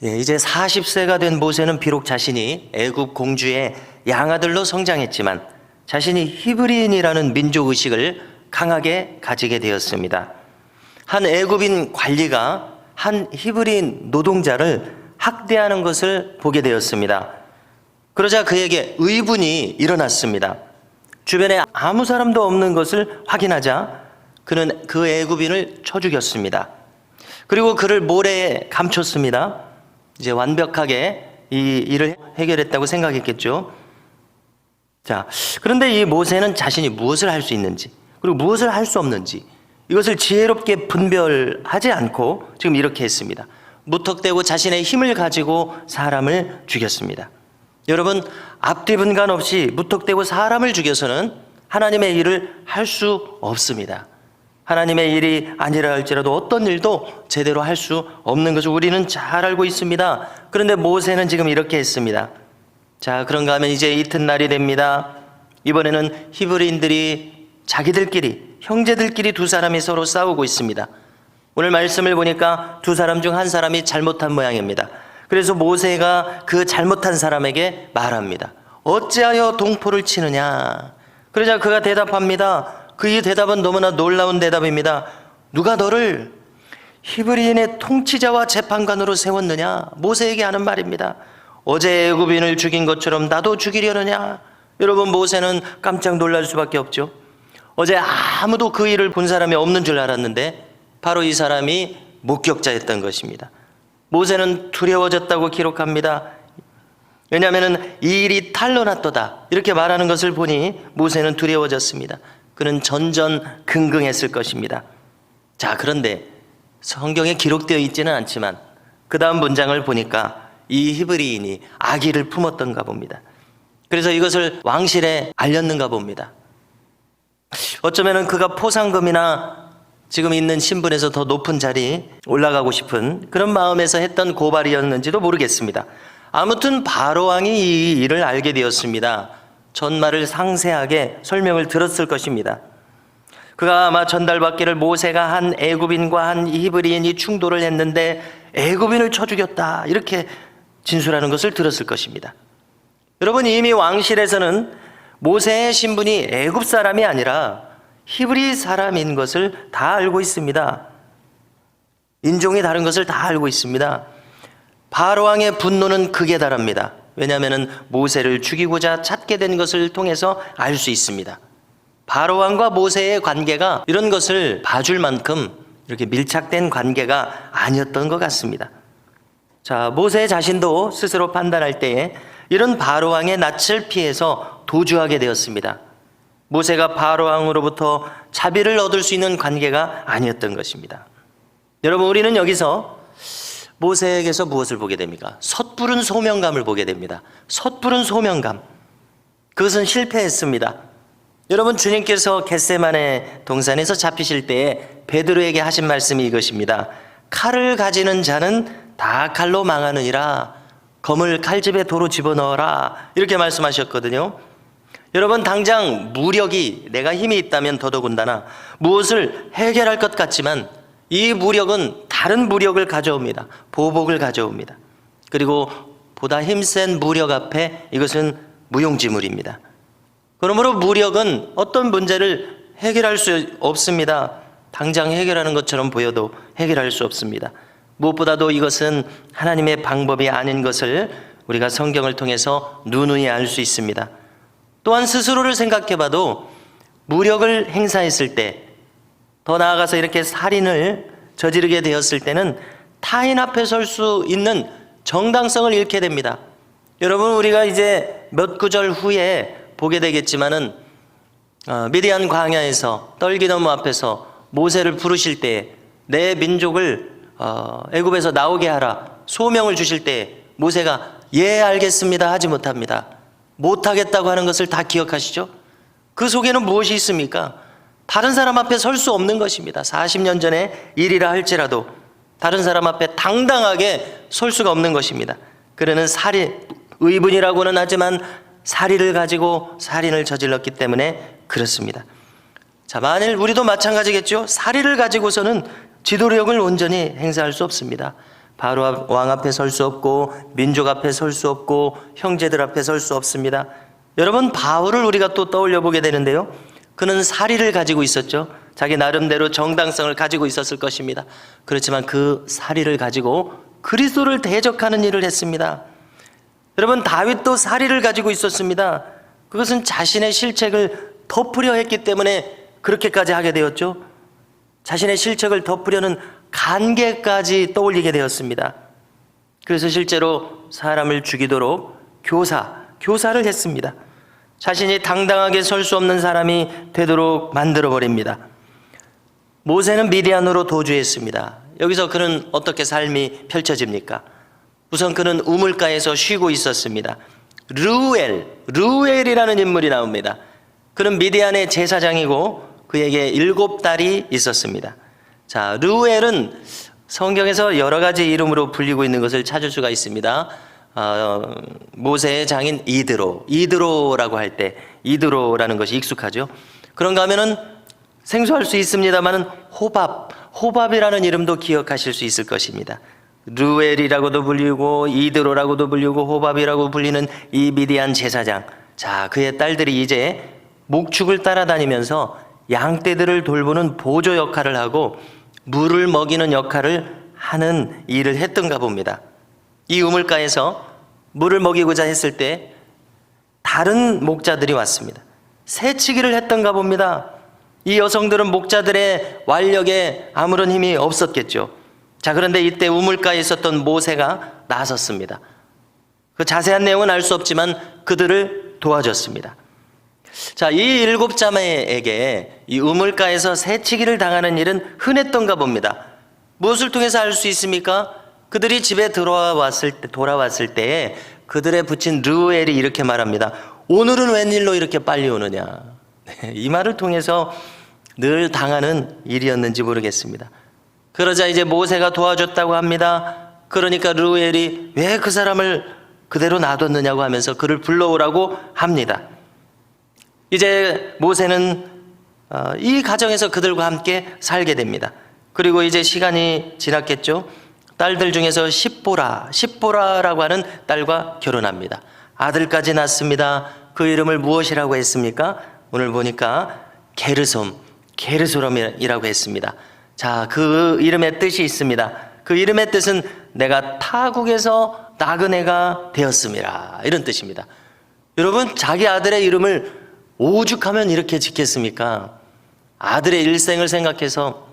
이제 40세가 된 모세는 비록 자신이 애굽 공주의 양아들로 성장했지만 자신이 히브리인이라는 민족의식을 강하게 가지게 되었습니다. 한 애굽인 관리가 한 히브리인 노동자를 학대하는 것을 보게 되었습니다. 그러자 그에게 의분이 일어났습니다. 주변에 아무 사람도 없는 것을 확인하자 그는 그 애굽인을 쳐 죽였습니다. 그리고 그를 모래에 감췄습니다. 이제 완벽하게 이 일을 해결했다고 생각했겠죠. 자, 그런데 이 모세는 자신이 무엇을 할 수 있는지 그리고 무엇을 할 수 없는지 이것을 지혜롭게 분별하지 않고 지금 이렇게 했습니다. 무턱대고 자신의 힘을 가지고 사람을 죽였습니다. 여러분, 앞뒤 분간 없이 무턱대고 사람을 죽여서는 하나님의 일을 할 수 없습니다. 하나님의 일이 아니라 할지라도 어떤 일도 제대로 할 수 없는 것을 우리는 잘 알고 있습니다. 그런데 모세는 지금 이렇게 했습니다. 자, 그런가 하면 이제 이튿날이 됩니다. 이번에는 히브리인들이 자기들끼리, 형제들끼리 두 사람이 서로 싸우고 있습니다. 오늘 말씀을 보니까 두 사람 중 한 사람이 잘못한 모양입니다. 그래서 모세가 그 잘못한 사람에게 말합니다. 어찌하여 동포를 치느냐? 그러자 그가 대답합니다. 그의 대답은 너무나 놀라운 대답입니다. 누가 너를 히브리인의 통치자와 재판관으로 세웠느냐? 모세에게 하는 말입니다. 어제 애굽인을 죽인 것처럼 나도 죽이려느냐? 여러분, 모세는 깜짝 놀랄 수밖에 없죠. 어제 아무도 그 일을 본 사람이 없는 줄 알았는데 바로 이 사람이 목격자였던 것입니다. 모세는 두려워졌다고 기록합니다. 왜냐하면 이 일이 탄로났도다 이렇게 말하는 것을 보니 모세는 두려워졌습니다. 그는 전전긍긍했을 것입니다. 자, 그런데 성경에 기록되어 있지는 않지만 그 다음 문장을 보니까 이 히브리인이 아기를 품었던가 봅니다. 그래서 이것을 왕실에 알렸는가 봅니다. 어쩌면 그가 포상금이나 지금 있는 신분에서 더 높은 자리에 올라가고 싶은 그런 마음에서 했던 고발이었는지도 모르겠습니다. 아무튼 바로왕이 이 일을 알게 되었습니다. 전말을 상세하게 설명을 들었을 것입니다. 그가 아마 전달받기를 모세가 한 애굽인과 한 히브리인이 충돌을 했는데 애굽인을 쳐 죽였다 이렇게 진술하는 것을 들었을 것입니다. 여러분, 이미 왕실에서는 모세의 신분이 애굽 사람이 아니라 히브리 사람인 것을 다 알고 있습니다. 인종이 다른 것을 다 알고 있습니다. 바로왕의 분노는 극에 달합니다. 왜냐하면 모세를 죽이고자 찾게 된 것을 통해서 알 수 있습니다. 바로왕과 모세의 관계가 이런 것을 봐줄 만큼 이렇게 밀착된 관계가 아니었던 것 같습니다. 자, 모세 자신도 스스로 판단할 때에 이런 바로왕의 낯을 피해서 도주하게 되었습니다. 모세가 바로왕으로부터 자비를 얻을 수 있는 관계가 아니었던 것입니다. 여러분, 우리는 여기서 모세에게서 무엇을 보게 됩니까? 섣부른 소명감을 보게 됩니다. 섣부른 소명감. 그것은 실패했습니다. 여러분, 주님께서 겟세마네 동산에서 잡히실 때에 베드로에게 하신 말씀이 이것입니다. 칼을 가지는 자는 다 칼로 망하느니라. 검을 칼집에 도로 집어넣어라. 이렇게 말씀하셨거든요. 여러분, 당장 무력이, 내가 힘이 있다면 더더군다나 무엇을 해결할 것 같지만 이 무력은 다른 무력을 가져옵니다. 보복을 가져옵니다. 그리고 보다 힘센 무력 앞에 이것은 무용지물입니다. 그러므로 무력은 어떤 문제를 해결할 수 없습니다. 당장 해결하는 것처럼 보여도 해결할 수 없습니다. 무엇보다도 이것은 하나님의 방법이 아닌 것을 우리가 성경을 통해서 누누이 알 수 있습니다. 또한 스스로를 생각해 봐도 무력을 행사했을 때, 더 나아가서 이렇게 살인을 저지르게 되었을 때는 타인 앞에 설 수 있는 정당성을 잃게 됩니다. 여러분, 우리가 이제 몇 구절 후에 보게 되겠지만은 미디안 광야에서 떨기너무 앞에서 모세를 부르실 때 내 민족을 애굽에서 나오게 하라 소명을 주실 때 모세가 예 알겠습니다 하지 못합니다. 못하겠다고 하는 것을 다 기억하시죠? 그 속에는 무엇이 있습니까? 다른 사람 앞에 설 수 없는 것입니다. 40년 전의 일이라 할지라도 다른 사람 앞에 당당하게 설 수가 없는 것입니다. 그러는 살인, 의분이라고는 하지만 살인을 가지고 살인을 저질렀기 때문에 그렇습니다. 자, 만일 우리도 마찬가지겠죠? 살인을 가지고서는 지도력을 온전히 행사할 수 없습니다. 바로 왕 앞에 설 수 없고 민족 앞에 설 수 없고 형제들 앞에 설 수 없습니다. 여러분, 바울을 우리가 또 떠올려 보게 되는데요. 그는 사리를 가지고 있었죠. 자기 나름대로 정당성을 가지고 있었을 것입니다. 그렇지만 그 사리를 가지고 그리스도를 대적하는 일을 했습니다. 여러분, 다윗도 사리를 가지고 있었습니다. 그것은 자신의 실책을 덮으려 했기 때문에 그렇게까지 하게 되었죠. 자신의 실책을 덮으려는 간계까지 떠올리게 되었습니다. 그래서 실제로 사람을 죽이도록 교사를 했습니다. 자신이 당당하게 설 수 없는 사람이 되도록 만들어버립니다. 모세는 미디안으로 도주했습니다. 여기서 그는 어떻게 삶이 펼쳐집니까? 우선 그는 우물가에서 쉬고 있었습니다. 르우엘이라는 인물이 나옵니다. 그는 미디안의 제사장이고 그에게 7딸이 있었습니다. 자, 르우엘은 성경에서 여러 가지 이름으로 불리고 있는 것을 찾을 수가 있습니다. 모세의 장인 이드로라고 할 때 이드로라는 것이 익숙하죠. 그런가 하면은 생소할 수 있습니다만은 호밥이라는 이름도 기억하실 수 있을 것입니다. 르우엘이라고도 불리고 이드로라고도 불리고 호밥이라고 불리는 이 미디안 제사장. 자, 그의 딸들이 이제 목축을 따라다니면서 양떼들을 돌보는 보조 역할을 하고 물을 먹이는 역할을 하는 일을 했던가 봅니다. 이 우물가에서 물을 먹이고자 했을 때 다른 목자들이 왔습니다. 새치기를 했던가 봅니다. 이 여성들은 목자들의 완력에 아무런 힘이 없었겠죠. 자, 그런데 이때 우물가에 있었던 모세가 나섰습니다. 그 자세한 내용은 알 수 없지만 그들을 도와줬습니다. 자, 이 7자매에게 이 우물가에서 새치기를 당하는 일은 흔했던가 봅니다. 무엇을 통해서 알 수 있습니까? 그들이 집에 돌아왔을 때 그들의 부친 르우엘이 이렇게 말합니다. 오늘은 웬일로 이렇게 빨리 오느냐. 이 말을 통해서 늘 당하는 일이었는지 모르겠습니다. 그러자 이제 모세가 도와줬다고 합니다. 그러니까 르우엘이 왜 그 사람을 그대로 놔뒀느냐고 하면서 그를 불러오라고 합니다. 이제 모세는 이 가정에서 그들과 함께 살게 됩니다. 그리고 이제 시간이 지났겠죠. 딸들 중에서 십보라라고 하는 딸과 결혼합니다. 아들까지 낳습니다. 그 이름을 무엇이라고 했습니까? 오늘 보니까 게르솜이라고 했습니다. 자, 그 이름의 뜻이 있습니다. 그 이름의 뜻은 내가 타국에서 나그네가 되었음이라, 이런 뜻입니다. 여러분, 자기 아들의 이름을 오죽하면 이렇게 짓겠습니까? 아들의 일생을 생각해서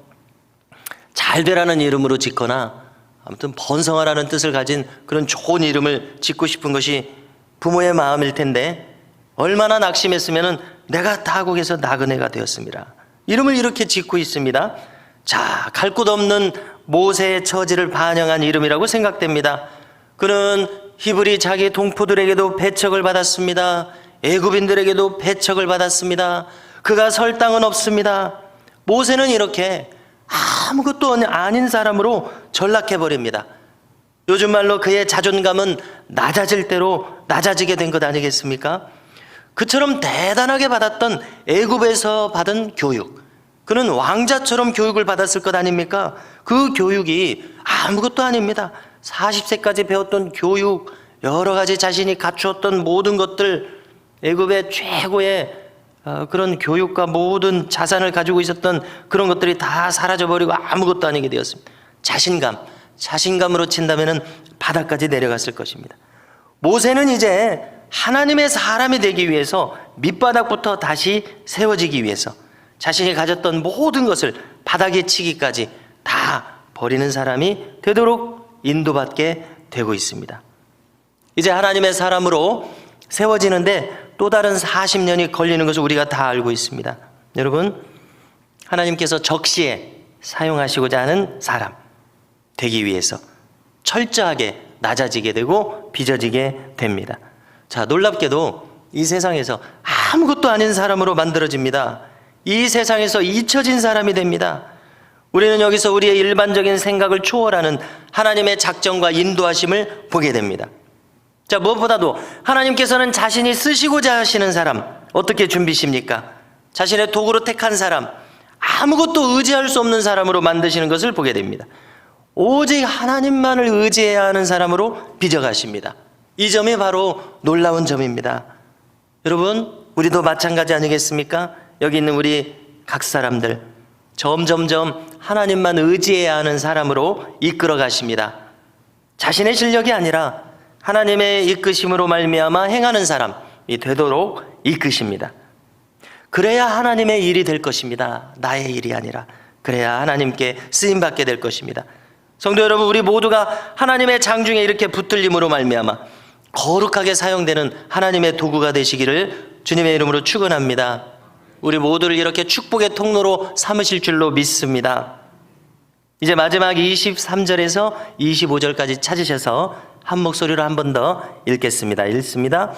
잘 되라는 이름으로 짓거나 아무튼 번성하라는 뜻을 가진 그런 좋은 이름을 짓고 싶은 것이 부모의 마음일 텐데 얼마나 낙심했으면 내가 타국에서 나그네가 되었습니다. 이름을 이렇게 짓고 있습니다. 자, 갈 곳 없는 모세의 처지를 반영한 이름이라고 생각됩니다. 그는 히브리 자기 동포들에게도 배척을 받았습니다. 애굽인들에게도 배척을 받았습니다. 그가 설 땅은 없습니다. 모세는 이렇게 아무것도 아닌 사람으로 전락해버립니다. 요즘 말로 그의 자존감은 낮아질 대로 낮아지게 된 것 아니겠습니까? 그처럼 대단하게 받았던 애굽에서 받은 교육, 그는 왕자처럼 교육을 받았을 것 아닙니까? 그 교육이 아무것도 아닙니다. 40세까지 배웠던 교육, 여러 가지 자신이 갖추었던 모든 것들, 애굽의 최고의 그런 교육과 모든 자산을 가지고 있었던 그런 것들이 다 사라져버리고 아무것도 아니게 되었습니다. 자신감으로 친다면 바닥까지 내려갔을 것입니다. 모세는 이제 하나님의 사람이 되기 위해서 밑바닥부터 다시 세워지기 위해서 자신이 가졌던 모든 것을 바닥에 치기까지 다 버리는 사람이 되도록 인도받게 되고 있습니다. 이제 하나님의 사람으로 세워지는데 또 다른 40년이 걸리는 것을 우리가 다 알고 있습니다. 여러분, 하나님께서 적시에 사용하시고자 하는 사람 되기 위해서 철저하게 낮아지게 되고 빚어지게 됩니다. 자, 놀랍게도 이 세상에서 아무것도 아닌 사람으로 만들어집니다. 이 세상에서 잊혀진 사람이 됩니다. 우리는 여기서 우리의 일반적인 생각을 초월하는 하나님의 작정과 인도하심을 보게 됩니다. 자, 무엇보다도 하나님께서는 자신이 쓰시고자 하시는 사람 어떻게 준비십니까? 자신의 도구로 택한 사람, 아무것도 의지할 수 없는 사람으로 만드시는 것을 보게 됩니다. 오직 하나님만을 의지해야 하는 사람으로 빚어가십니다. 이 점이 바로 놀라운 점입니다. 여러분, 우리도 마찬가지 아니겠습니까? 여기 있는 우리 각 사람들 점점점 하나님만 의지해야 하는 사람으로 이끌어 가십니다. 자신의 실력이 아니라 하나님의 이끄심으로 말미암아 행하는 사람이 되도록 이끄십니다. 그래야 하나님의 일이 될 것입니다. 나의 일이 아니라. 그래야 하나님께 쓰임받게 될 것입니다. 성도 여러분, 우리 모두가 하나님의 장중에 이렇게 붙들림으로 말미암아 거룩하게 사용되는 하나님의 도구가 되시기를 주님의 이름으로 축원합니다. 우리 모두를 이렇게 축복의 통로로 삼으실 줄로 믿습니다. 이제 마지막 23절에서 25절까지 찾으셔서 한 목소리로 한 번 더 읽겠습니다. 읽습니다.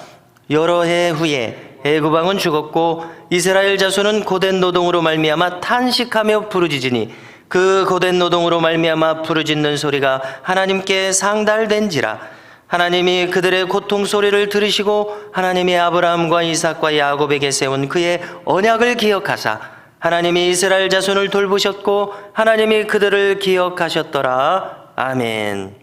여러 해 후에 애굽 왕은 죽었고 이스라엘 자손은 고된 노동으로 말미암아 탄식하며 부르짖으니 그 고된 노동으로 말미암아 부르짖는 소리가 하나님께 상달된지라. 하나님이 그들의 고통 소리를 들으시고 하나님이 아브라함과 이삭과 야곱에게 세운 그의 언약을 기억하사 하나님이 이스라엘 자손을 돌보셨고 하나님이 그들을 기억하셨더라. 아멘.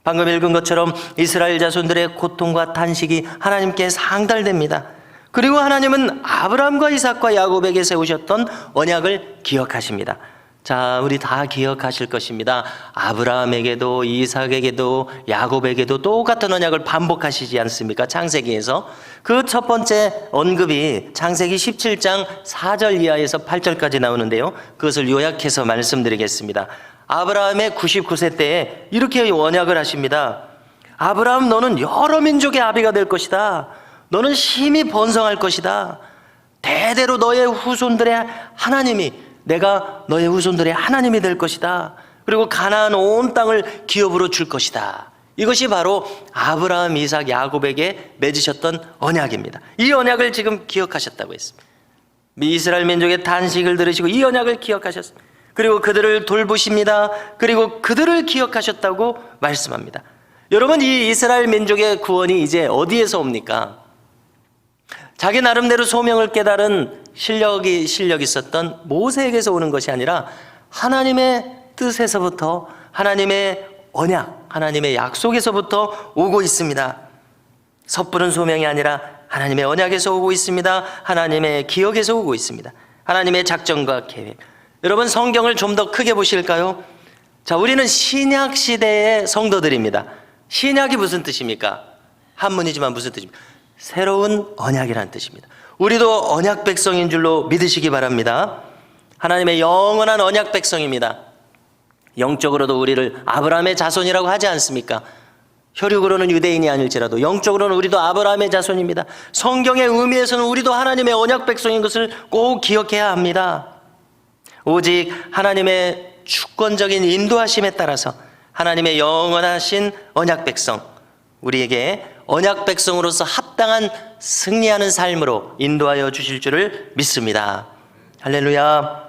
방금 읽은 것처럼 이스라엘 자손들의 고통과 탄식이 하나님께 상달됩니다. 그리고 하나님은 아브라함과 이삭과 야곱에게 세우셨던 언약을 기억하십니다. 자, 우리 다 기억하실 것입니다. 아브라함에게도 이삭에게도 야곱에게도 똑같은 언약을 반복하시지 않습니까? 창세기에서. 그 첫 번째 언급이 창세기 17장 4절 이하에서 8절까지 나오는데요. 그것을 요약해서 말씀드리겠습니다. 아브라함의 99세 때에 이렇게 언약을 하십니다. 아브라함, 너는 여러 민족의 아비가 될 것이다. 너는 심히 번성할 것이다. 대대로 너의 후손들의 하나님이, 내가 너의 후손들의 하나님이 될 것이다. 그리고 가나안 온 땅을 기업으로 줄 것이다. 이것이 바로 아브라함, 이삭, 야곱에게 맺으셨던 언약입니다. 이 언약을 지금 기억하셨다고 했습니다. 이스라엘 민족의 탄식을 들으시고 이 언약을 기억하셨습니다. 그리고 그들을 돌보십니다. 그리고 그들을 기억하셨다고 말씀합니다. 여러분, 이 이스라엘 민족의 구원이 이제 어디에서 옵니까? 자기 나름대로 소명을 깨달은 실력이 있었던 모세에게서 오는 것이 아니라 하나님의 뜻에서부터, 하나님의 언약, 하나님의 약속에서부터 오고 있습니다. 섣부른 소명이 아니라 하나님의 언약에서 오고 있습니다. 하나님의 기억에서 오고 있습니다. 하나님의 작정과 계획. 여러분, 성경을 좀 더 크게 보실까요? 자, 우리는 신약 시대의 성도들입니다. 신약이 무슨 뜻입니까? 한문이지만 무슨 뜻입니까? 새로운 언약이라는 뜻입니다. 우리도 언약 백성인 줄로 믿으시기 바랍니다. 하나님의 영원한 언약 백성입니다. 영적으로도 우리를 아브라함의 자손이라고 하지 않습니까? 혈육으로는 유대인이 아닐지라도 영적으로는 우리도 아브라함의 자손입니다. 성경의 의미에서는 우리도 하나님의 언약 백성인 것을 꼭 기억해야 합니다. 오직 하나님의 주권적인 인도하심에 따라서 하나님의 영원하신 언약 백성, 우리에게 언약 백성으로서 합당한 승리하는 삶으로 인도하여 주실 줄을 믿습니다. 할렐루야.